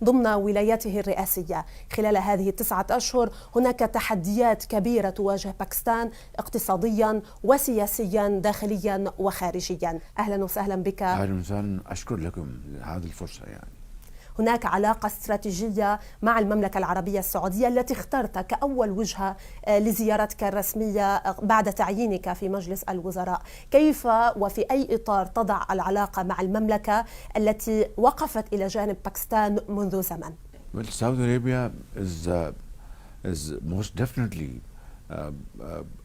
ضمن ولايته الرئاسية. خلال هذه 9 أشهر هناك تحديات كبيرة تواجه باكستان اقتصاديا وسياسيا داخليا وخارجيا. أهلا وسهلا بك. أهلا وسهلا، أشكر لكم هذه الفرصة. هناك علاقة استراتيجية مع المملكة العربية السعودية التي اخترت كأول وجهة لزيارتك الرسمية بعد تعيينك في مجلس الوزراء. كيف وفي أي إطار تضع العلاقة مع المملكة التي وقفت إلى جانب باكستان منذ زمن؟ Well, Saudi Arabia is most definitely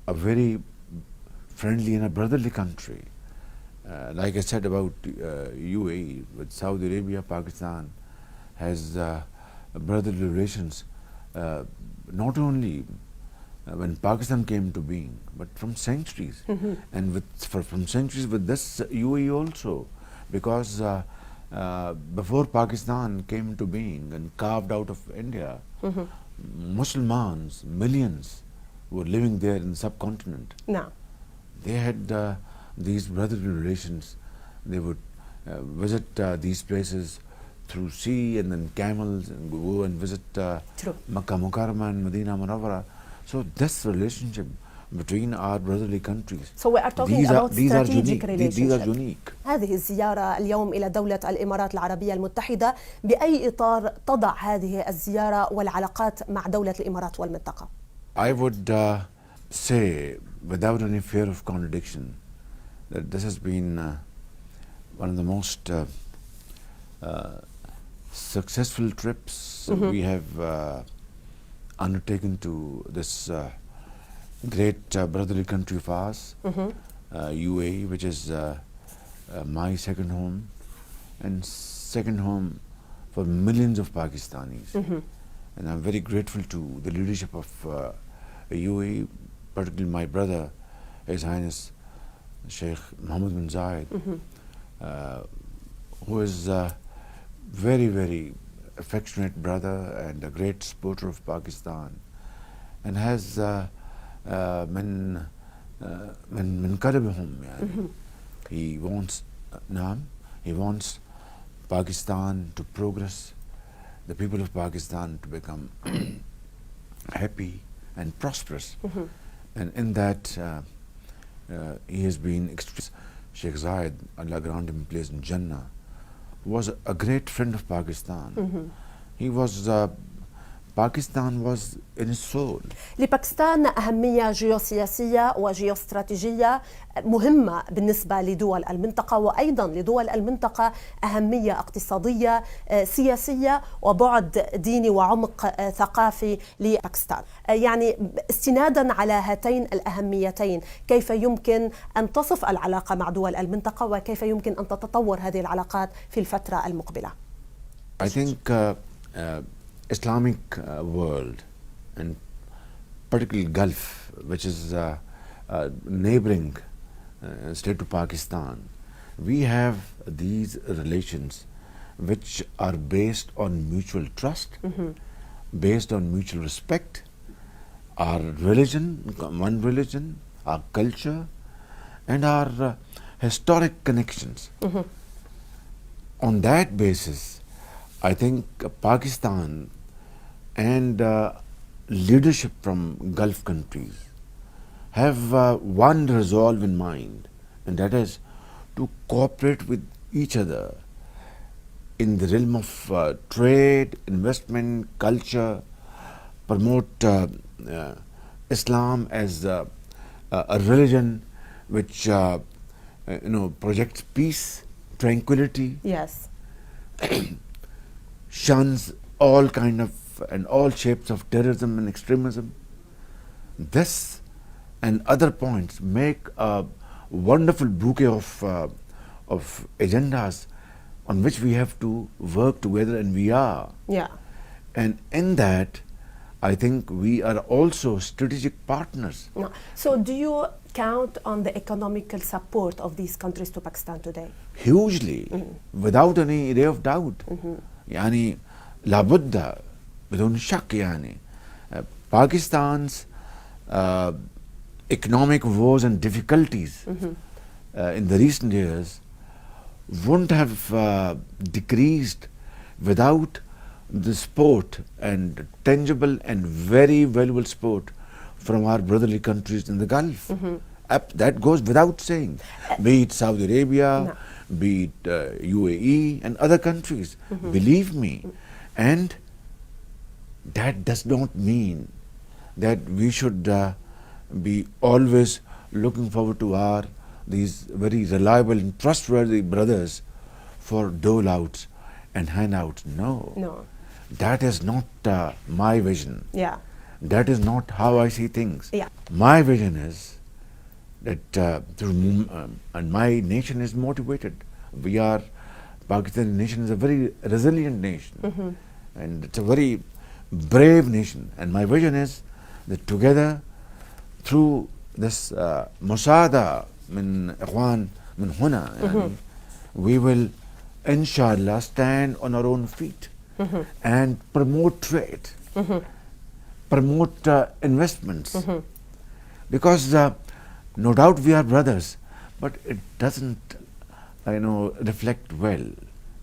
a very friendly and a brotherly country. Like I said about UAE, with Saudi Arabia, Pakistan has brotherly relations, not only when Pakistan came to being, but from centuries, and from centuries with this UAE also, because before Pakistan came to being and carved out of India, Muslims, millions, were living there in the subcontinent. No. They had these brotherly relations. They would visit these places through sea and then camels, and go and visit Makkah Mukarramah and Medina Munawwara. So this relationship between our brotherly countries. So we are talking about strategic relationship. These are unique. هذه الزيارة اليوم إلى دولة الإمارات العربية المتحدة، بأي إطار تضع هذه الزيارة والعلاقات مع دولة الإمارات والمنطقة؟ I would say, without any fear of contradiction, that this has been one of the most successful trips we have undertaken to this great brotherly country of ours, UAE, which is my second home and second home for millions of Pakistanis. And I'm very grateful to the leadership of UAE, particularly my brother, His Highness Sheikh Mohammed bin Zayed, who is a very, very affectionate brother and a great supporter of Pakistan, and has من قلبهم يعني. He wants Pakistan to progress, the people of Pakistan to become happy and prosperous, and in that he has been extreme. Sheikh Zayed, Allah grant him place in Jannah, was a great friend of Pakistan. He was Pakistan was in his soul. لباكستان أهمية جيوسياسية وجيوستراتيجية مهمة بالنسبة لدول المنطقة، وأيضا لدول المنطقة أهمية اقتصادية سياسية وبعد ديني وعمق ثقافي لباكستان. يعني استنادا على هاتين الأهميتين، كيف يمكن أن تصف العلاقة مع دول المنطقة وكيف يمكن أن تتطور هذه العلاقات في الفترة المقبلة؟ I think Islamic world, and particularly Gulf, which is neighboring state to Pakistan, we have these relations which are based on mutual trust, based on mutual respect, our religion, one religion, our culture, and our historic connections. On that basis, I think Pakistan and leadership from Gulf countries have one resolve in mind, and that is to cooperate with each other in the realm of trade, investment, culture, promote Islam as a religion which projects peace, tranquility. Yes. Shuns all kind of and all shapes of terrorism and extremism. This and other points make a wonderful bouquet of agendas on which we have to work together, and we are. Yeah. And in that, I think we are also strategic partners. So do you count on the economical support of these countries to Pakistan today? Hugely, without any ray of doubt. يعني لابد بدون شك يعني Pakistan's economic woes and difficulties in the recent years wouldn't have decreased without the support and tangible and very valuable support from our brotherly countries in the Gulf. That goes without saying, be it Saudi Arabia, be it UAE and other countries. Believe me. And that does not mean that we should be always looking forward to these very reliable and trustworthy brothers for dole-outs and handouts. No. That is not my vision. Yeah. That is not how I see things. Yeah. My vision is that and my nation is motivated. Pakistani nation is a very resilient nation. And it's a very brave nation. And my vision is that together, through this musada min ikhwan min huna, we will inshallah stand on our own feet and promote trade, promote investments. Because no doubt we are brothers, but it doesn't reflect well,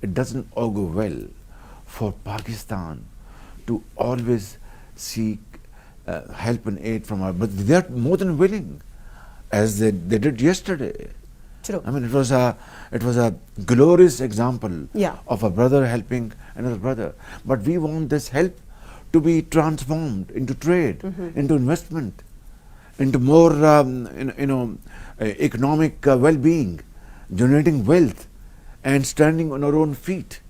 it doesn't augur well for Pakistan to always seek help and aid from our brothers. They are more than willing, as they did yesterday. True. I mean, it was a glorious example of a brother helping another brother. But we want this help to be transformed into trade, into investment, into more economic well-being, generating wealth and standing on our own feet.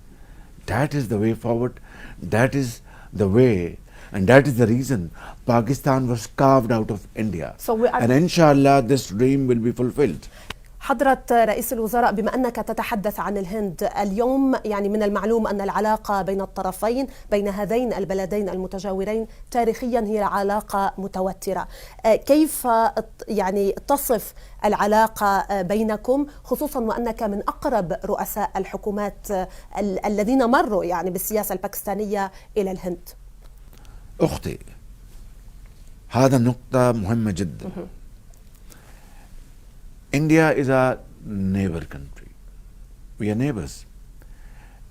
That is the way forward. That is the way, and that is the reason Pakistan was carved out of India. And inshallah this dream will be fulfilled. حضرة رئيس الوزراء، بما أنك تتحدث عن الهند اليوم، يعني من المعلوم أن العلاقة بين الطرفين، بين هذين البلدين المتجاورين تاريخيا هي علاقة متوترة. كيف يعني تصف العلاقة بينكم، خصوصا وأنك من أقرب رؤساء الحكومات الذين مروا يعني بالسياسة الباكستانية إلى الهند؟ أختي، هذا نقطة مهمة جدا. India is a neighbor country. We are neighbors.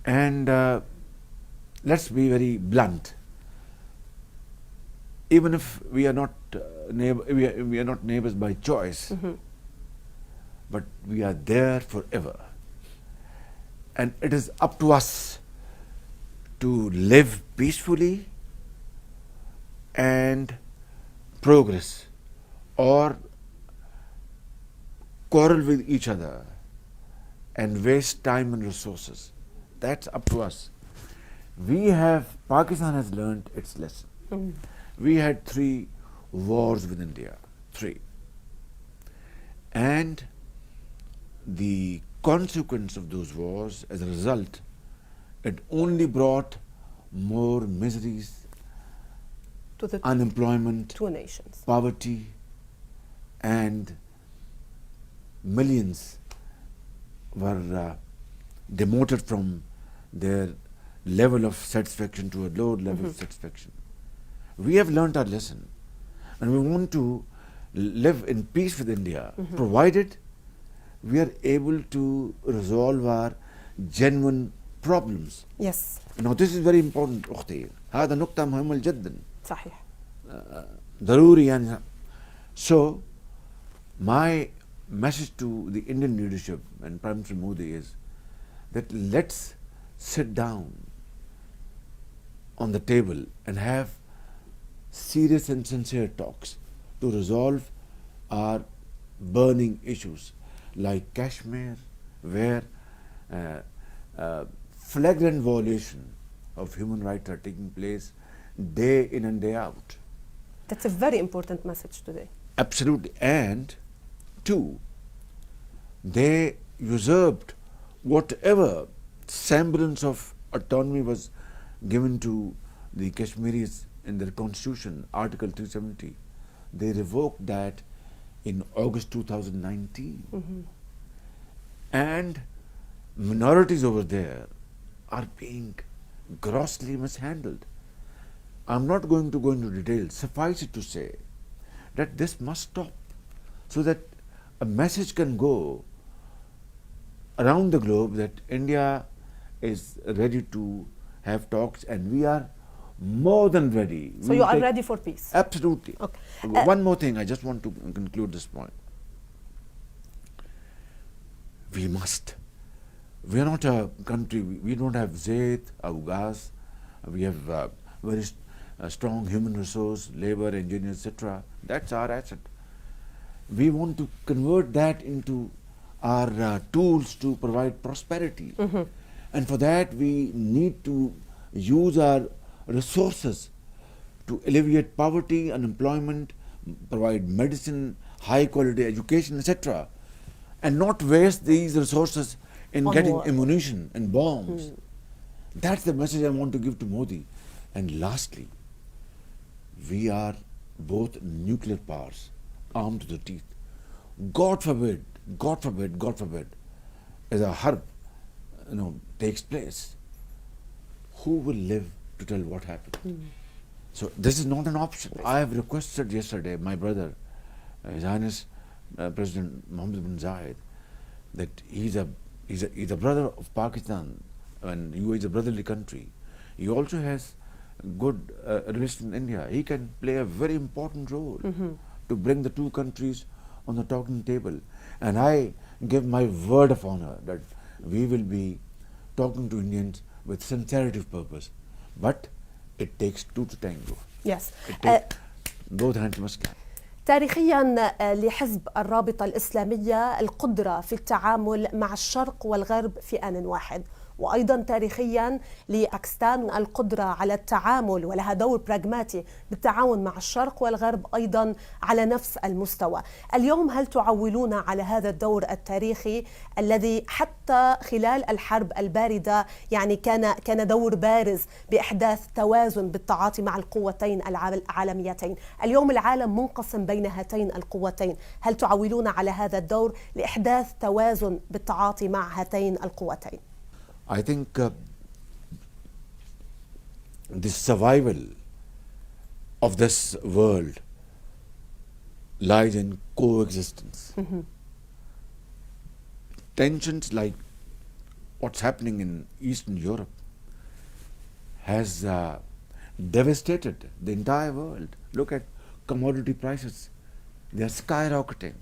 And let's be very blunt. Even if we are not neighbors by choice, but we are there forever. And it is up to us to live peacefully and progress, or quarrel with each other and waste time and resources. That's up to us. Pakistan has learned its lesson. We had 3 wars with India, 3. And the consequence of those wars, as a result, it only brought more miseries, to the unemployment, 2 nations, poverty, and millions were demoted from their level of satisfaction to a lower level of satisfaction. We have learnt our lesson, and we want to live in peace with India, provided we are able to resolve our genuine problems. Yes. Now this is very important. أختي، هذا نقطة مهمة جدا. صحيح. ضروري يعني. So my message to the Indian leadership and Prime Minister Modi is that let's sit down on the table and have serious and sincere talks to resolve our burning issues like Kashmir, where flagrant violation of human rights are taking place day in and day out. That's a very important message today. Absolutely. And 2, they usurped whatever semblance of autonomy was given to the Kashmiris in their constitution, Article 370. They revoked that in August 2019. And minorities over there are being grossly mishandled. I'm not going to go into details. Suffice it to say that this must stop, so that a message can go around the globe that India is ready to have talks, and we are more than ready. So you are ready for peace? Absolutely. Okay. One more thing, I just want to conclude this point. We must. We are not a country, we don't have zayt, or gas. We have very strong human resource, labor, engineers, etc. That's our asset. We want to convert that into our tools to provide prosperity. And for that, we need to use our resources to alleviate poverty, unemployment, provide medicine, high quality education, etc. And not waste these resources in getting ammunition and bombs. That's the message I want to give to Modi. And lastly, we are both nuclear powers, armed to the teeth. God forbid, God forbid, God forbid, as a harb, takes place, who will live to tell what happened? So this is not an option. I have requested yesterday, my brother, His Highness President Mohammed bin Zayed, that he's a brother of Pakistan, and UAE is a brotherly country. He also has good relations in India. He can play a very important role to bring the two countries on the talking table. And I give my word of honor that we will be talking to Indians with sincerity of purpose. But it takes two to tango. Yes. Both hands must clap. تاريخيا لحزب الرابطة الإسلامية القدرة في التعامل مع الشرق والغرب في آن واحد، وأيضا تاريخيا لباكستان القدرة على التعامل ولها دور براغماتي بالتعاون مع الشرق والغرب أيضا على نفس المستوى. اليوم هل تعولون على هذا الدور التاريخي الذي حتى خلال الحرب الباردة يعني كان دور بارز بإحداث توازن بالتعاطي مع القوتين العالميتين؟ اليوم العالم منقسم بين هاتين القوتين، هل تعولون على هذا الدور لإحداث توازن بالتعاطي مع هاتين القوتين؟ I think the survival of this world lies in coexistence. Tensions like what's happening in Eastern Europe has devastated the entire world. Look at commodity prices. They are skyrocketing.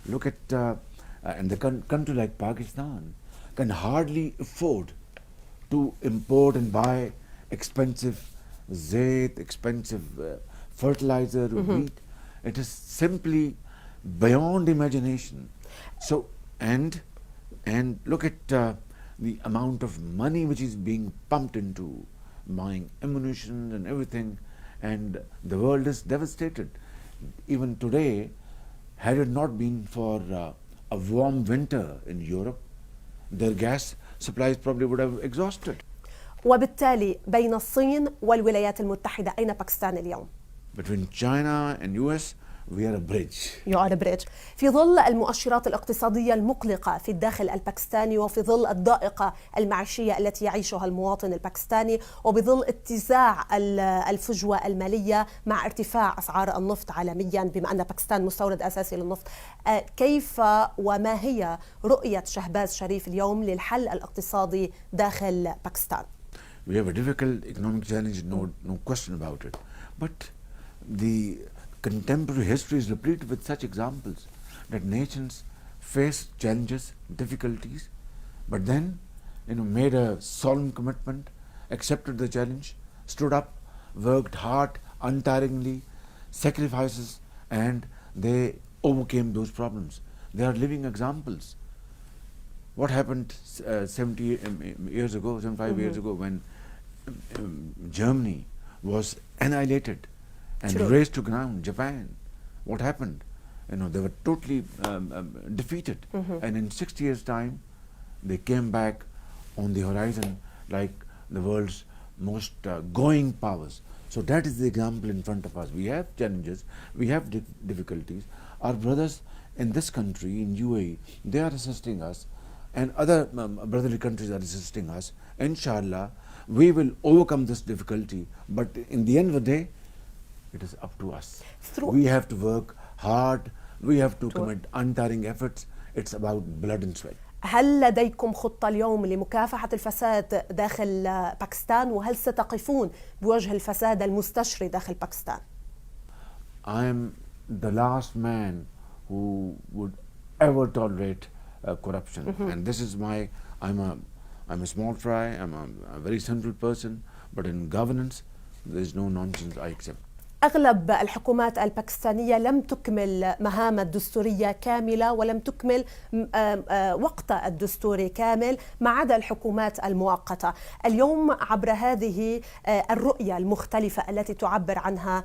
Look at and the country like Pakistan can hardly afford to import and buy expensive zayt, expensive fertilizer, wheat. It is simply beyond imagination. So, and look at the amount of money which is being pumped into buying ammunition and everything, and the world is devastated. Even today, had it not been for a warm winter in Europe, their gas supplies probably would have exhausted. وبالتالي بين الصين والولايات المتحدة أين باكستان اليوم؟ Between China and US, we are a bridge. You are a bridge. في ظل المؤشرات الاقتصادية المقلقة في الداخل الباكستاني، وفي ظل الضائقة المعيشية التي يعيشها المواطن الباكستاني، وبظل اتساع الفجوة المالية مع ارتفاع أسعار النفط عالميا بما أن باكستان مستورد أساسي للنفط، كيف وما هي رؤية شهباز شريف اليوم للحل الاقتصادي داخل باكستان؟ We have a difficult economic challenge, no question about it. But the contemporary history is replete with such examples that nations face challenges, difficulties, but then made a solemn commitment, accepted the challenge, stood up, worked hard, untiringly, sacrifices, and they overcame those problems. They are living examples. What happened 75 years ago when Germany was annihilated and razed to ground? Japan, what happened? They were totally defeated, and in 60 years' time, they came back on the horizon like the world's most going powers. So that is the example in front of us. We have challenges, we have difficulties. Our brothers in this country, in UAE, they are assisting us, and other brotherly countries are assisting us. Inshallah, we will overcome this difficulty, but in the end of the day, it is up to us. We have to work hard, we have to commit untiring efforts. It's about blood and sweat. هل لديكم خطة اليوم لمكافحة الفساد داخل باكستان، وهل ستقفون بوجه الفساد المستشري داخل باكستان؟ I am the last man who would ever tolerate corruption, and this is my. I'm a small fry. I'm a very simple person, but in governance, there is no nonsense I accept. أغلب الحكومات الباكستانية لم تكمل مهام الدستورية كاملة ولم تكمل وقت الدستوري كامل ما عدا الحكومات المؤقتة. اليوم عبر هذه الرؤية المختلفة التي تعبر عنها،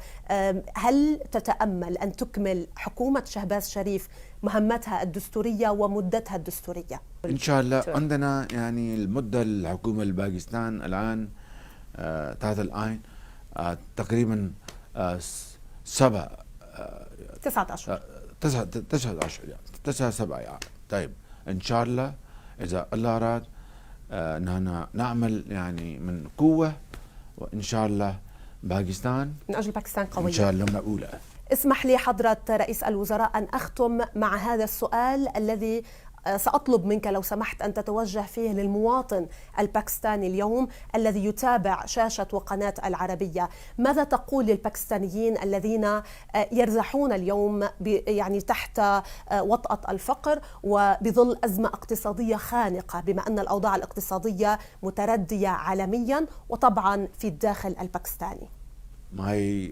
هل تتأمل أن تكمل حكومة شهباز شريف مهمتها الدستورية ومدتها الدستورية؟ إن شاء الله. عندنا يعني المدة الحكومة الباكستان الآن تحت الآن تقريبا 9 أشهر 9 7 يعني. طيب إن شاء الله إذا الله أراد نعمل يعني من قوة، وإن شاء الله باكستان من أجل باكستان قوية إن شاء الله مقبولة. اسمح لي حضرة رئيس الوزراء أن أختم مع هذا السؤال الذي سأطلب منك لو سمحت أن تتوجه فيه للمواطن الباكستاني اليوم الذي يتابع شاشة وقناة العربية. ماذا تقول للباكستانيين الذين يرزحون اليوم يعني تحت وطأة الفقر وبظل أزمة اقتصادية خانقة، بما أن الأوضاع الاقتصادية متردية عالميا وطبعا في الداخل الباكستاني؟ My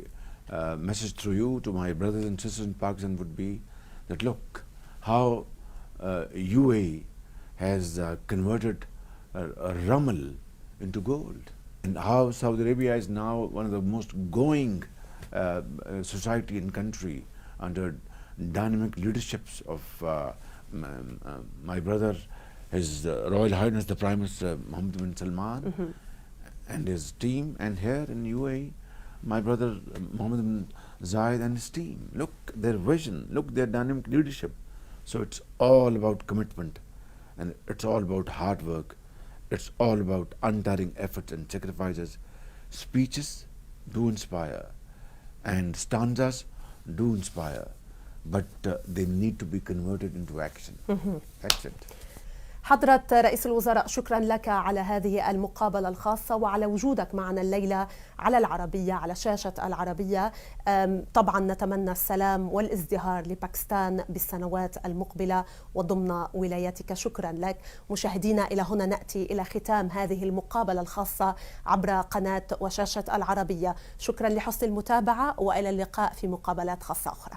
message through you to my brothers and sisters in Pakistan would be that look how UAE has converted a rumble into gold, and how Saudi Arabia is now one of the most going society and country under dynamic leaderships of my brother, His Royal Highness the Prime Minister Mohammed bin Salman and his team, and here in UAE my brother Mohammed bin Zayed and his team. Look their vision, look their dynamic leadership. So it's all about commitment, and it's all about hard work. It's all about untiring efforts and sacrifices. Speeches do inspire, and stanzas do inspire, but they need to be converted into action. That's it. حضرة رئيس الوزراء، شكرا لك على هذه المقابلة الخاصة وعلى وجودك معنا الليلة على العربية، على شاشة العربية. طبعا نتمنى السلام والازدهار لباكستان بالسنوات المقبلة وضمن ولايتك. شكرا لك. مشاهدينا، إلى هنا نأتي إلى ختام هذه المقابلة الخاصة عبر قناة وشاشة العربية. شكرا لحسن المتابعة، وإلى اللقاء في مقابلات خاصة أخرى.